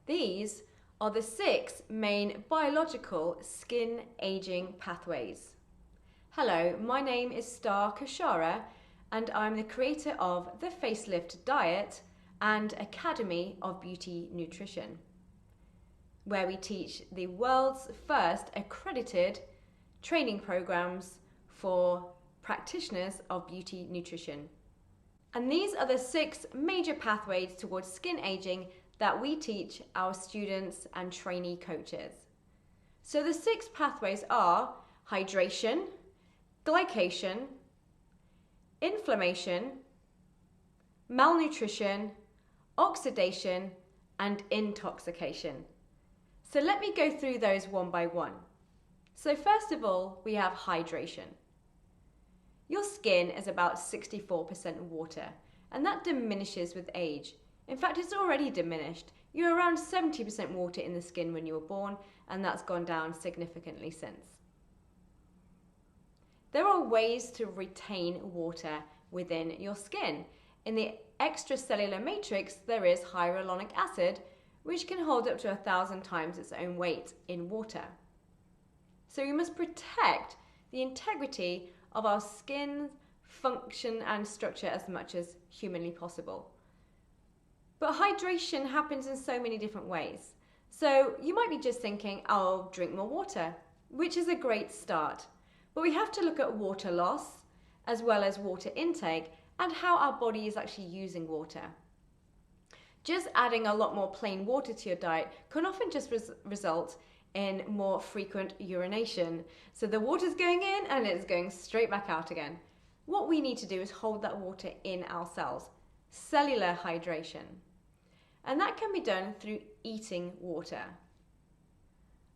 These are the 6 main biological skin aging pathways. Hello, my name is Star Kashara and I'm the creator of the Facelift Diet and Academy of Beauty Nutrition, where we teach the world's first accredited training programs for practitioners of beauty nutrition. And these are the 6 major pathways towards skin aging that we teach our students and trainee coaches. So the 6 pathways are hydration, glycation, inflammation, malnutrition, oxidation, and intoxication. So let me go through those one by one. So first of all, we have hydration. Your skin is about 64% water, and that diminishes with age. In fact, it's already diminished. You're around 70% water in the skin when you were born, and that's gone down significantly since. There are ways to retain water within your skin. In the extracellular matrix, there is hyaluronic acid, which can hold up to 1,000 times its own weight in water. So we must protect the integrity of our skin's function and structure as much as humanly possible. But hydration happens in so many different ways. So you might be just thinking, I'll drink more water, which is a great start. But we have to look at water loss as well as water intake and how our body is actually using water. Just adding a lot more plain water to your diet can often just result in more frequent urination. So the water's going in and it's going straight back out again. What we need to do is hold that water in our cells, cellular hydration. And that can be done through eating water.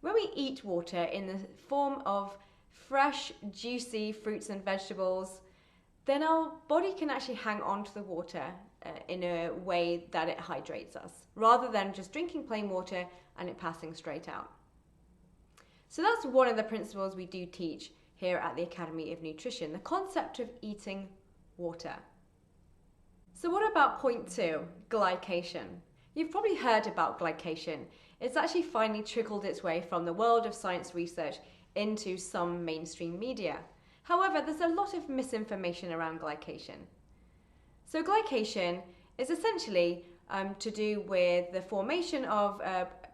When we eat water in the form of fresh, juicy fruits and vegetables, then our body can actually hang on to the water in a way that it hydrates us, rather than just drinking plain water and it passing straight out. So that's one of the principles we do teach here at the Academy of Nutrition, the concept of eating water. So what about point 2, glycation? You've probably heard about glycation. It's actually finally trickled its way from the world of science research into some mainstream media. However, there's a lot of misinformation around glycation. So glycation is essentially to do with the formation of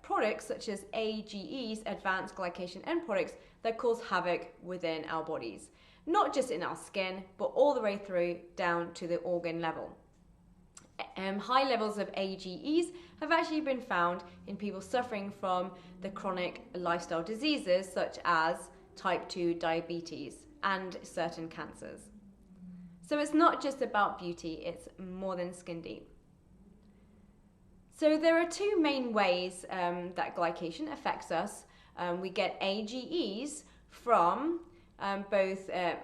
products such as AGEs, advanced glycation end products, that cause havoc within our bodies. Not just in our skin, but all the way through down to the organ level. High levels of AGEs have actually been found in people suffering from the chronic lifestyle diseases such as type 2 diabetes and certain cancers. So it's not just about beauty, it's more than skin deep. So there are 2 main ways that glycation affects us. We get AGEs from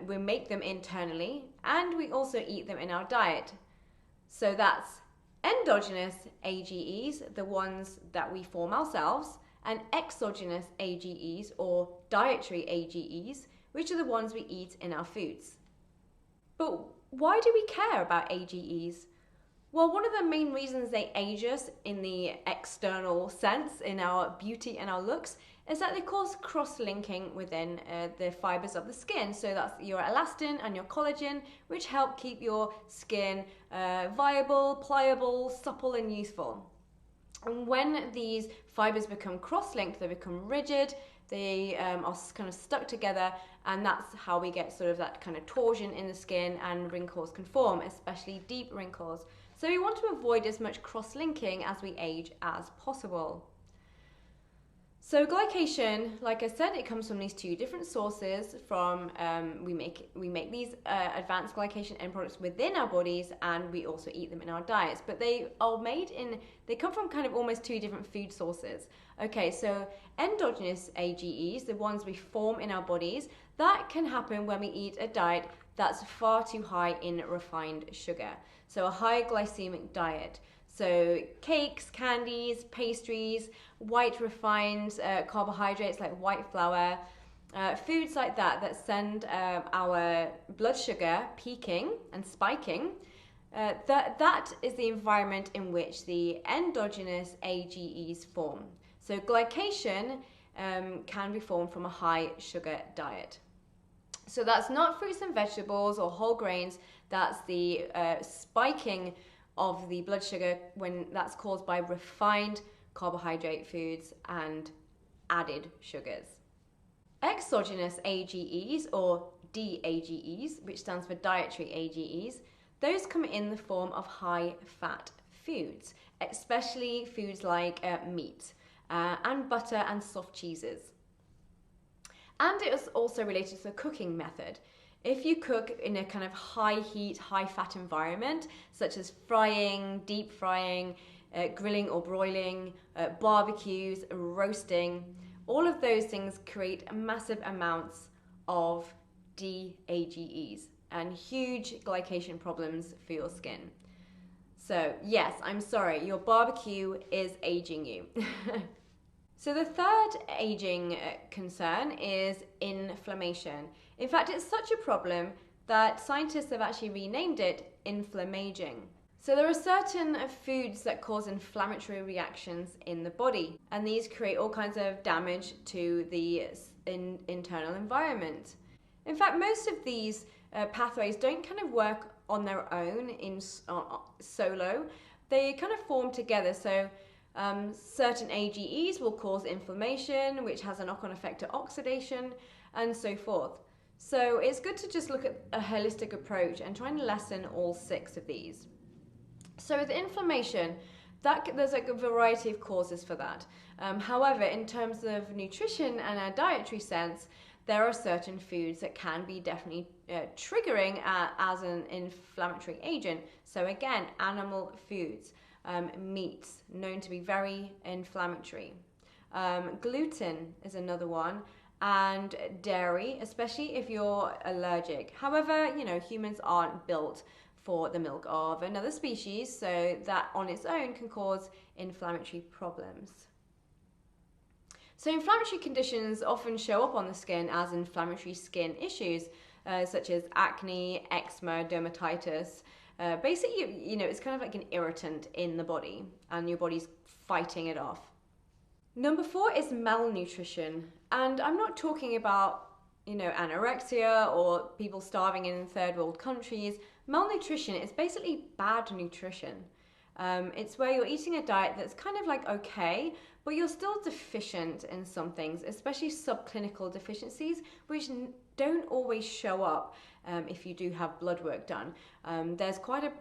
we make them internally and we also eat them in our diet. So that's endogenous AGEs, the ones that we form ourselves, and exogenous AGEs or dietary AGEs, which are the ones we eat in our foods. But why do we care about AGEs? Well, one of the main reasons they age us in the external sense, in our beauty and our looks, is that they cause cross-linking within the fibers of the skin. So that's your elastin and your collagen, which help keep your skin viable, pliable, supple and useful. And when these fibers become cross-linked, they become rigid, they are kind of stuck together, and that's how we get sort of that kind of torsion in the skin and wrinkles can form, especially deep wrinkles. So we want to avoid as much cross-linking as we age as possible. So glycation, like I said, it comes from these 2 different sources. From we make these advanced glycation end products within our bodies, and we also eat them in our diets. But they come from kind of almost 2 different food sources. Okay, so endogenous AGEs, the ones we form in our bodies, that can happen when we eat a diet that's far too high in refined sugar. So a high glycemic diet. So cakes, candies, pastries, white refined carbohydrates like white flour, foods like that send our blood sugar peaking and spiking That is the environment in which the endogenous AGEs form. So glycation can be formed from a high sugar diet. So that's not fruits and vegetables or whole grains. That's the spiking of the blood sugar when that's caused by refined carbohydrate foods and added sugars. Exogenous AGEs, or DAGEs, which stands for dietary AGEs, those come in the form of high-fat foods, especially foods like meat and butter and soft cheeses. And it is also related to the cooking method. If you cook in a kind of high heat, high fat environment, such as frying, deep frying, grilling or broiling, barbecues, roasting, all of those things create massive amounts of DAGEs and huge glycation problems for your skin. So yes, I'm sorry, your barbecue is aging you. So the third aging concern is inflammation. In fact, it's such a problem that scientists have actually renamed it inflammaging. So there are certain foods that cause inflammatory reactions in the body, and these create all kinds of damage to the internal environment. In fact, most of these pathways don't kind of work on their own in solo. They kind of form together. So certain AGEs will cause inflammation, which has a knock-on effect to oxidation, and so forth. So it's good to just look at a holistic approach and try and lessen all 6 of these. So with inflammation, there's like a variety of causes for that. However, in terms of nutrition and a dietary sense, there are certain foods that can be definitely triggering as an inflammatory agent. So again, animal foods, meats, known to be very inflammatory. Gluten is another one, and dairy, especially if you're allergic. However, humans aren't built for the milk of another species, so that on its own can cause inflammatory problems. So inflammatory conditions often show up on the skin as inflammatory skin issues, such as acne, eczema, dermatitis. Basically, it's kind of like an irritant in the body, and your body's fighting it off. Number 4 is malnutrition, and I'm not talking about anorexia or people starving in third world countries. Malnutrition is basically bad nutrition. It's where you're eating a diet that's kind of like okay, but you're still deficient in some things, especially subclinical deficiencies, which don't always show up if you do have blood work done. There's quite a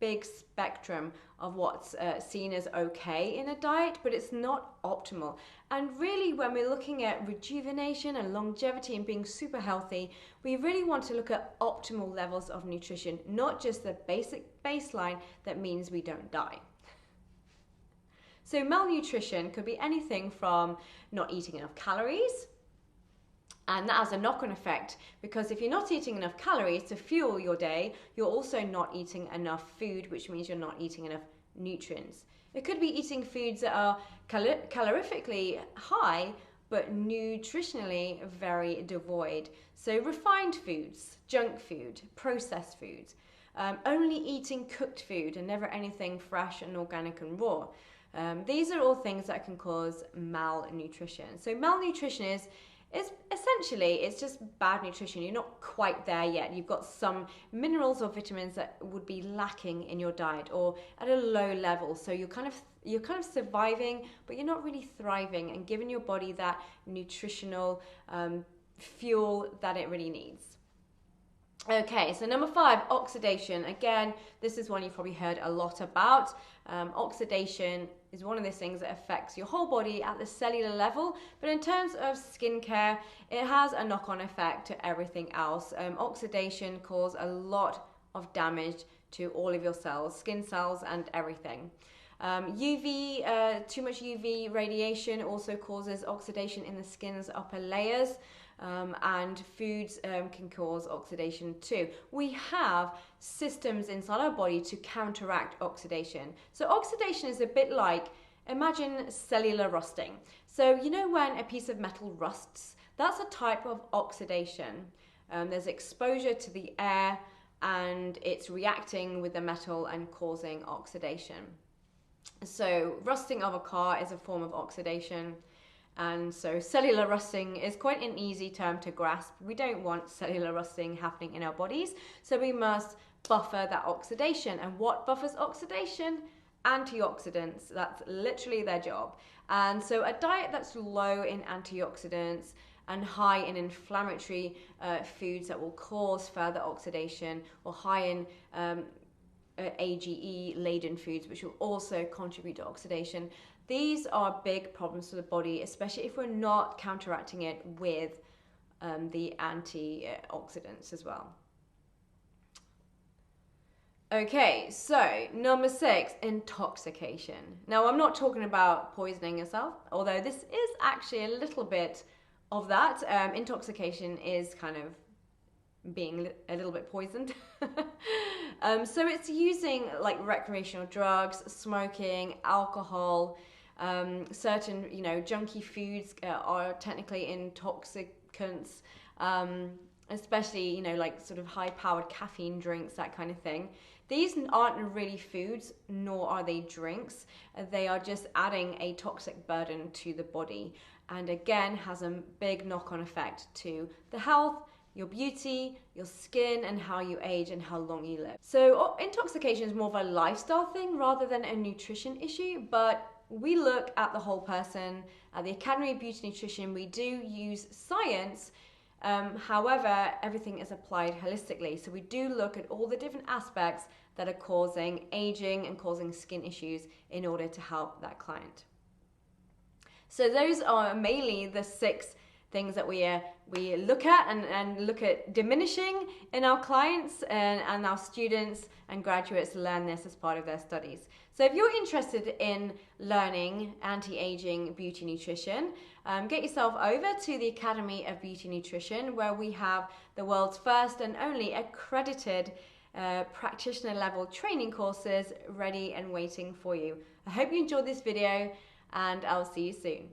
big spectrum of what's seen as okay in a diet, but it's not optimal. And really, when we're looking at rejuvenation and longevity and being super healthy, we really want to look at optimal levels of nutrition, not just the basic baseline that means we don't die. So malnutrition could be anything from not eating enough calories, and that has a knock-on effect, because if you're not eating enough calories to fuel your day, you're also not eating enough food, which means you're not eating enough nutrients. It could be eating foods that are calorifically high, but nutritionally very devoid. So refined foods, junk food, processed foods, only eating cooked food and never anything fresh and organic and raw. These are all things that can cause malnutrition. So malnutrition is essentially, it's just bad nutrition. You're not quite there yet. You've got some minerals or vitamins that would be lacking in your diet, or at a low level. So you're kind of surviving, but you're not really thriving and giving your body that nutritional fuel that it really needs. Okay, so number 5, oxidation. Again, this is one you've probably heard a lot about. Oxidation is one of those things that affects your whole body at the cellular level, but in terms of skincare, it has a knock-on effect to everything else. Oxidation causes a lot of damage to all of your cells, skin cells and everything. Too much UV radiation also causes oxidation in the skin's upper layers. And foods can cause oxidation too. We have systems inside our body to counteract oxidation. So oxidation is a bit like, imagine cellular rusting. So when a piece of metal rusts, that's a type of oxidation. There's exposure to the air and it's reacting with the metal and causing oxidation. So rusting of a car is a form of oxidation. And so cellular rusting is quite an easy term to grasp. We don't want cellular rusting happening in our bodies, so we must buffer that oxidation. And what buffers oxidation? Antioxidants. That's literally their job. And so a diet that's low in antioxidants and high in inflammatory foods that will cause further oxidation, or high in AGE laden foods, which will also contribute to oxidation. These are big problems for the body, especially if we're not counteracting it with the antioxidants as well. Okay, so number 6, intoxication. Now, I'm not talking about poisoning yourself, although this is actually a little bit of that. Intoxication is kind of being a little bit poisoned. So it's using like recreational drugs, smoking, alcohol, certain, junky foods are technically intoxicants, especially, like sort of high-powered caffeine drinks, that kind of thing. These aren't really foods, nor are they drinks. They are just adding a toxic burden to the body, and again has a big knock-on effect to the health, your beauty, your skin, and how you age and how long you live. So intoxication is more of a lifestyle thing rather than a nutrition issue, but we look at the whole person. At the Academy of Beauty Nutrition, we do use science. However, everything is applied holistically. So we do look at all the different aspects that are causing aging and causing skin issues in order to help that client. So those are mainly the 6 things that we look at and look at diminishing in our clients, and our students and graduates learn this as part of their studies. So if you're interested in learning anti-aging beauty nutrition, get yourself over to the Academy of Beauty Nutrition, where we have the world's first and only accredited practitioner level training courses ready and waiting for you. I hope you enjoyed this video, and I'll see you soon.